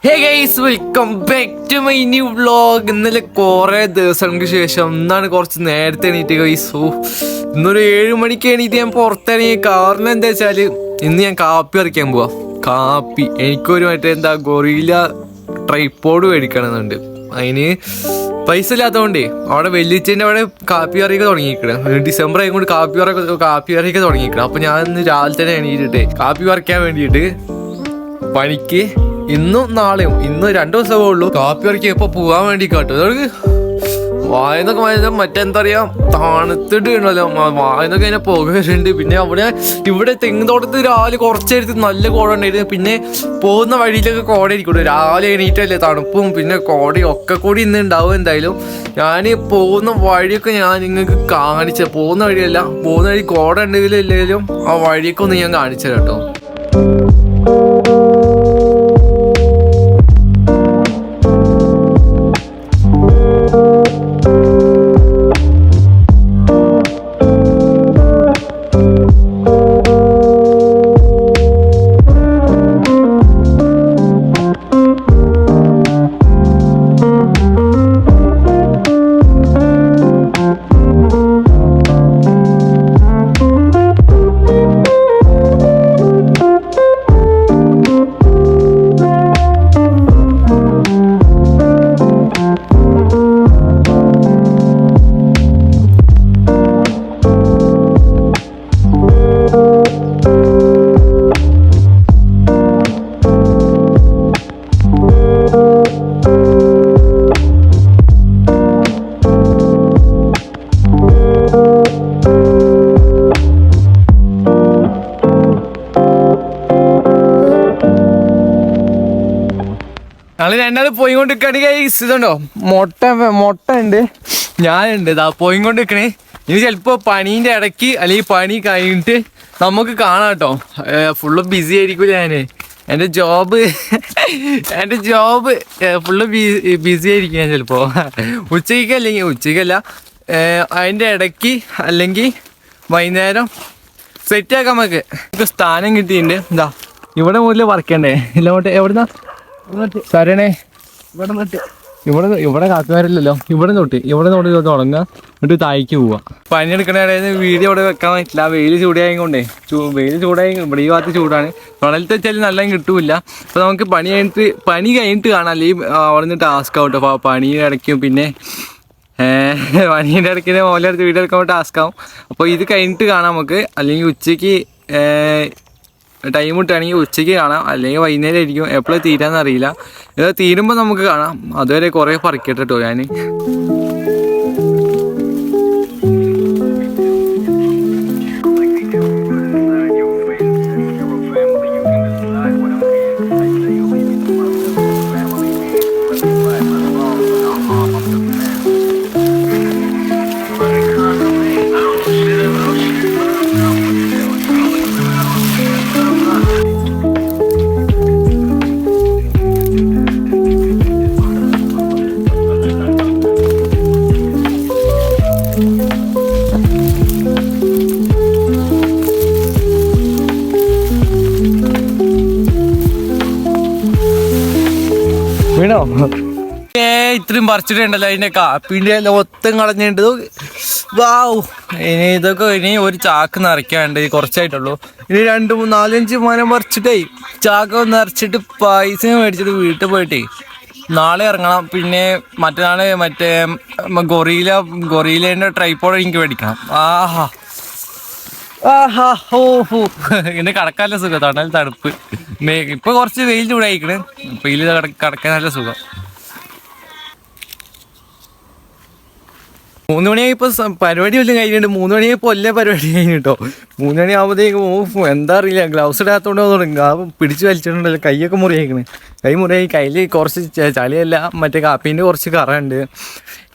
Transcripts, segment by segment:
Hey guys, welcome back to my new vlog. ഇന്നലെ കുറേ ദിവസങ്ങൾക്ക് ശേഷം ഇന്നാണ് കുറച്ച് നേരത്തെ എണീറ്റ് ഗൈസ്. ഇന്നൊരു 7 മണിക്ക് എണീറ്റ് ഞാൻ പുറത്തിറങ്ങി. കാരണം എന്താ വെച്ചാൽ ഇന്ന് ഞാൻ കാപ്പി പറിക്കാൻ പോവാ. എനിക്കൊരു എന്താ ഗൊറില്ല ട്രൈപ്പോഡ് മേടിക്കണമെന്നുണ്ട്. അതിന് പൈസ ഇല്ലാത്തതുകൊണ്ടേ അവിടെ വെല്ലിച്ചേൻ്റെ അവിടെ കാപ്പി കറിയൊക്കെ തുടങ്ങിയിരിക്കണം. ഡിസംബർ ആയിക്കൊണ്ട് കാപ്പി കറിയൊക്കെ തുടങ്ങിയിരിക്കണം. അപ്പോൾ ഞാൻ ഇന്ന് രാവിലെ തന്നെ എണീറ്റിട്ടേ കാപ്പി പറിക്കാൻ വേണ്ടിയിട്ട് പണിക്ക് ഇന്നും നാളെയും ഇന്ന് 2 ദിവസമേ ഉള്ളൂ. കാപ്പി പറിക്കാൻ ഇപ്പോൾ പോകാൻ വേണ്ടി കേട്ടോ. അതൊക്കെ വായനൊക്കെ മറ്റെന്താ പറയാ തണുത്തിട്ട് ഉണ്ടല്ലോ. വായനൊക്കെ അതിനെ പുകയുണ്ട്. പിന്നെ ഇവിടെ തെങ്ങ് തോട്ടത്ത് രാവിലെ കുറച്ചെടുത്ത് നല്ല കോട ഉണ്ടായിരുന്നു. പിന്നെ പോകുന്ന വഴിയിലൊക്കെ കോട ഇരിക്കും. രാവിലെ എണീറ്റല്ലേ തണുപ്പും പിന്നെ കോടയും ഒക്കെ കൂടി ഇന്ന് ഉണ്ടാവും. എന്തായാലും ഞാൻ പോകുന്ന വഴിയൊക്കെ ഞാൻ നിങ്ങൾക്ക് പോകുന്ന വഴിയല്ല, പോകുന്ന വഴി കോട ഉണ്ടെങ്കിലും ഇല്ലെങ്കിലും ആ വഴിയൊക്കെ ഒന്ന് ഞാൻ കാണിച്ചു തരാം കേട്ടോ. ഞങ്ങൾ രണ്ടാൾ പോയിക്കൊണ്ടിരിക്കുകയാണെങ്കിൽ ഇതുണ്ടോ മുട്ട ഉണ്ട്, ഞാനുണ്ട് ഇതാ പോയിക്കൊണ്ടിരിക്കണേ. ഇനി ചിലപ്പോൾ പണീൻ്റെ ഇടയ്ക്ക് അല്ലെങ്കിൽ പണി കഴിഞ്ഞിട്ട് നമുക്ക് കാണാം കേട്ടോ. ഫുള്ള് ബിസി ആയിരിക്കും. എൻ്റെ ജോബ് ഫുള്ള് ബിസി ആയിരിക്കും ഞാൻ ചിലപ്പോൾ. ഉച്ചയ്ക്കല്ല അതിൻ്റെ ഇടയ്ക്ക് അല്ലെങ്കിൽ വൈകുന്നേരം സെറ്റാക്കാം. നമുക്ക് സ്ഥാനം കിട്ടിയിട്ടുണ്ട്. എന്താ ഇവിടെ മുതൽ പറിക്കണ്ടേ ഇല്ലോട്ട് എവിടുന്നാ സരണേ ഇവിടെ കാക്കുകാരില്ലല്ലോ. ഇവിടെ തൊട്ട് തുടങ്ങുക, എന്നിട്ട് തായ്ക്ക് പോവാ. പണിയെടുക്കണ വീഡിയോ ഇവിടെ വെക്കാൻ പറ്റില്ല. വെയിൽ ചൂടായതുകൊണ്ടേ ഇവിടെ ഈ ഭാഗത്ത് ചൂടാണ്. തുണലത്ത് വെച്ചാൽ നല്ല കിട്ടൂല. അപ്പോൾ നമുക്ക് പണി കഴിഞ്ഞിട്ട് കാണാം. അല്ലെങ്കിൽ അവിടെ നിന്ന് ടാസ്ക് ആവും കേട്ടോ. പണിയുടെ ഇടയ്ക്കും പിന്നെ പണീൻ്റെ ഇടയ്ക്ക് മോലെടുത്ത് വീഡിയോ എടുക്കാൻ ടാസ്ക് ആവും. അപ്പോൾ ഇത് കഴിഞ്ഞിട്ട് കാണാം നമുക്ക്. അല്ലെങ്കിൽ ഉച്ചയ്ക്ക് ടൈം കിട്ടുകയാണെങ്കിൽ ഉച്ചയ്ക്ക് കാണാം, അല്ലെങ്കിൽ വൈകുന്നേരം ആയിരിക്കും. എപ്പോഴും തീരാന്നറിയില്ല. ഇത് തീരുമ്പോൾ നമുക്ക് കാണാം. അതുവരെ കുറേ പറിക്കട്ടെ കേട്ടോ ഞാൻ. വീണോ? ഇത്രയും പറിച്ചിട്ടുണ്ടല്ലോ. അതിൻ്റെ കാപ്പിൻ്റെ ഒത്തും കളഞ്ഞിട്ട് വാവ്. ഇനി ഒരു ചാക്ക് നിറയ്ക്കാണ്ട് കുറച്ചായിട്ടുള്ളൂ. ഇനി 2, 3, 4, 5 മരം പറിച്ചിട്ടേ ചാക്ക് നിറച്ചിട്ട് പൈസ മേടിച്ചിട്ട് വീട്ടിൽ പോയിട്ടേ നാളെ ഇറങ്ങണം. പിന്നെ മറ്റന്നാൾ ഗൊറീലേൻ്റെ ട്രൈപ്പോഡ് എനിക്ക് മേടിക്കണം. ഇങ്ങനെ കടക്കാൻ നല്ല സുഖം. തണൽ തണുപ്പ്. ഇപ്പൊ കുറച്ച് വെയിൽ ചൂടായിക്കണ്. വെയിൽ കടക്കാൻ നല്ല സുഖം. 3 മണിയായിപ്പോൾ പരിപാടി വല്ലതും കഴിഞ്ഞിട്ടുണ്ട്. 3 മണിയായപ്പോൾ എല്ലാ പരിപാടി കഴിഞ്ഞിട്ടോ. 3 മണിയാകുമ്പോഴത്തേക്കും എന്താ അറിയില്ല, ഗ്ലൗസ് ഇടാത്തോണ്ട് തുടങ്ങി പിടിച്ച് വലിച്ചിട്ടുണ്ടല്ലോ. കൈയൊക്കെ മുറിയായിക്കണ്. കൈ മുറിയായി. കയ്യിൽ കുറച്ച് ചളിയല്ല, മറ്റേ കാപ്പീൻ്റെ കുറച്ച് കറയുണ്ട്.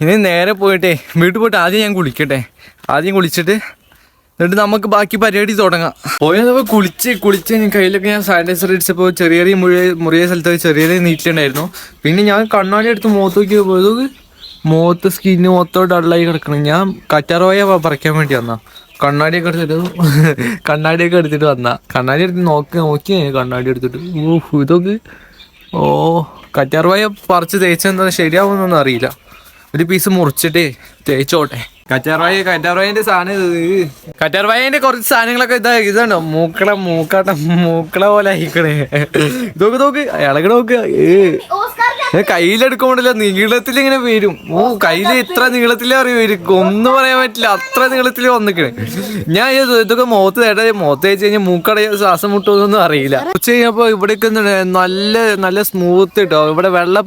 ഇനി നേരെ പോയിട്ടേ വീട്ടിൽ പോയിട്ട് ആദ്യം ഞാൻ കുളിക്കട്ടെ. ആദ്യം കുളിച്ചിട്ട് എന്നിട്ട് നമുക്ക് ബാക്കി പരിപാടി തുടങ്ങാം. പോയപ്പോൾ കുളിച്ച് കയ്യിലൊക്കെ ഞാൻ സാനിറ്റൈസർ അടിച്ചപ്പോൾ ചെറിയ മുറിയ സ്ഥലത്തൊക്കെ ചെറിയ നീറ്റിലുണ്ടായിരുന്നു. പിന്നെ ഞാൻ കണ്ണാടി എടുത്ത് മുഖത്ത് നോക്കിയപ്പോൾ മുഖത്ത് സ്കിന്ന് മൊത്തം ഡള്ളായി കിടക്കണം. ഞാൻ കറ്റാർവായ പറിക്കാൻ വേണ്ടി വന്നാ. കണ്ണാടിയൊക്കെ എടുത്തിട്ട് വന്നാ. കണ്ണാടി എടുത്ത് നോക്കി കണ്ണാടി എടുത്തിട്ട് ഇതൊക്കെ കറ്റാർവായ പറിച്ച് തേച്ചെന്താ ശരിയാവുന്നൊന്നും അറിയില്ല. ഒരു പീസ് മുറിച്ചിട്ട് തേച്ചോട്ടെ. കറ്റാർവായന്റെ സാധനം കറ്റാർവായന്റെ കുറച്ച് സാധനങ്ങളൊക്കെ ഇതാണോ മൂക്കള പോലെ ആയിക്കണേ. നോക്ക് ഇളകി നോക്ക്. കയ്യിലെടുക്കുമ്പോണ്ടല്ലോ നീളത്തിൽ ഇങ്ങനെ വരും. കയ്യില് ഇത്ര നീളത്തിലേ വരും. ഒന്നും പറയാൻ പറ്റില്ല, അത്ര നീളത്തില് വന്നിക്കണേ. ഞാൻ ഇതൊക്കെ മുഖത്ത് വെച്ച് കഴിഞ്ഞാൽ മൂക്കട ശ്വാസം മുട്ടൊന്നും അറിയില്ല. ഉച്ച കഴിഞ്ഞപ്പോ ഇവിടേക്ക് നല്ല സ്മൂത്ത് കിട്ടോ. ഇവിടെ വെള്ള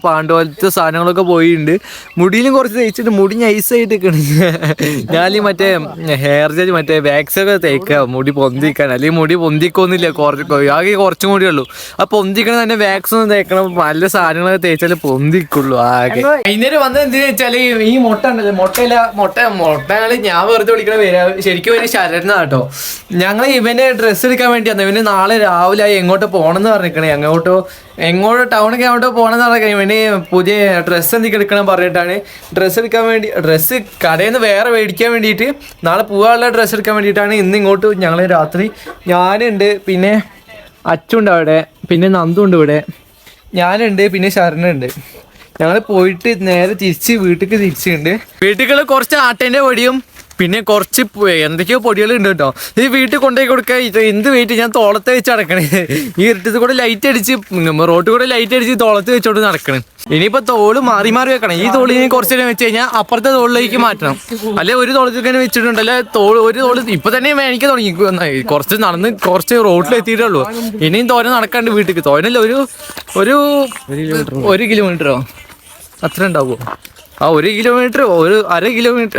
പാണ്ട് പോലത്തെ സാധനങ്ങളൊക്കെ പോയിട്ടുണ്ട്. മുടിയിലും കുറച്ച് തേച്ചിട്ട് മുടി നൈസായിട്ട് ഞാൻ മറ്റേ ഹെയർ ജെൽ മറ്റേ വാക്സ് ഒക്കെ തേക്കുക മുടി പൊന്തിക്കാൻ. അല്ലെങ്കിൽ മുടി പൊന്തിക്കൊന്നുമില്ല, ആകെ കുറച്ചും കൂടി ഉള്ളൂ. ആ പൊന്തിക്കണം തന്നെ വാക്സ് ഒന്നും തേക്കണം. നല്ല സാധനങ്ങളൊക്കെ തേച്ചാലേ പൊന്തിക്കുള്ളൂ. ആകെ വൈകുന്നേരം വന്നത് എന്തിനാ വെച്ചാല് ഈ മുട്ട ഉണ്ടല്ലോ, മുട്ടകള് ഞാൻ വെറുതെ വിളിക്കണ പേര് ശരിക്കും ഒരു ശരണ്ണ കേട്ടോ. ഞങ്ങൾ ഇവന്റെ ഡ്രസ്സ് എടുക്കാൻ വേണ്ടി വന്നു. ഇവന് നാളെ രാവിലെ എങ്ങോട്ട് പോകണമെന്ന് പറഞ്ഞിരിക്കണേ. എങ്ങോട്ടോ ടൗണൊക്കെ എങ്ങോട്ടോ പോകണമെന്ന് പറഞ്ഞാൽ ഇവന് പുതിയ ഡ്രസ്സ് എന്തൊക്കെ എടുക്കണം പറഞ്ഞിട്ടാണ്. ഡ്രസ്സ് എടുക്കാൻ വേണ്ടി ഡ്രസ്സ് കടയിൽ നിന്ന് വേറെ മേടിക്കാൻ വേണ്ടിയിട്ട് നാളെ പോകാനുള്ള ഡ്രസ്സ് എടുക്കാൻ വേണ്ടിയിട്ടാണ് ഇന്ന് ഇങ്ങോട്ട് ഞങ്ങൾ രാത്രി. ഞാനുണ്ട്, പിന്നെ അച്ചുണ്ട് അവിടെ, പിന്നെ നന്ദുണ്ട് ഇവിടെ, ഞാനുണ്ട്, പിന്നെ ശരണുണ്ട്. ഞങ്ങൾ പോയിട്ട് നേരെ വീട്ടിലേക്ക് തിരിച്ചുണ്ട്. വീട്ടിൽ കുറച്ച് ആട്ടേൻ്റെ പൊടിയും പിന്നെ കുറച്ച് എന്തൊക്കെയോ പൊടികളുണ്ട് കേട്ടോ. ഈ വീട്ടിൽ കൊണ്ടുപോയി കൊടുക്കുക. എന്ത് വെയിറ്റ് ഞാൻ തോളത്ത് വെച്ച് നടക്കണേ. ഈ ഇരുട്ടത്ത് കൂടെ ലൈറ്റ് അടിച്ച് റോട്ടിൽ കൂടെ ലൈറ്റ് അടിച്ച് തോളത്ത് വെച്ചോണ്ട് നടക്കണേ. ഇനിയിപ്പോ തോള് മാറി വെക്കണം. ഈ തോളി ഇനി കുറച്ച് നേരം വെച്ച് കഴിഞ്ഞാൽ അപ്പുറത്തെ തോളിലേക്ക് മാറ്റണം. അല്ലെ ഒരു തോളത്തേക്ക് വെച്ചിട്ടുണ്ടല്ലേ ഒരു തോള് ഇപ്പൊ തന്നെ എനിക്ക് തുടങ്ങി. കുറച്ച് നടന്ന് കുറച്ച് റോഡിലെത്തിയിട്ടേ ഉള്ളൂ. ഇനിയും തോനെ നടക്കാണ്ട് വീട്ടിലേക്ക്. തോനല്ല ഒരു കിലോമീറ്ററോ അത്ര ഉണ്ടാവുമോ? ആ 1 കിലോമീറ്റർ, 1.5 കിലോമീറ്റർ.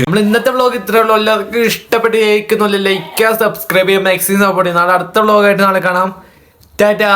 നമ്മൾ ഇന്നത്തെ വ്ളോഗ് ഇത്രേ ഉള്ളൂ. എല്ലാവർക്കും ഇഷ്ടപ്പെട്ട് കേൾക്കുന്നില്ല, ലൈക്ക് ചെയ്യുക, സബ്സ്ക്രൈബ് ചെയ്യുക, മാക്സിമം സപ്പോർട്ട് ചെയ്യുക. നാളെ അടുത്ത വ്ളോഗായിട്ട് നാളെ കാണാം. ടാറ്റാ.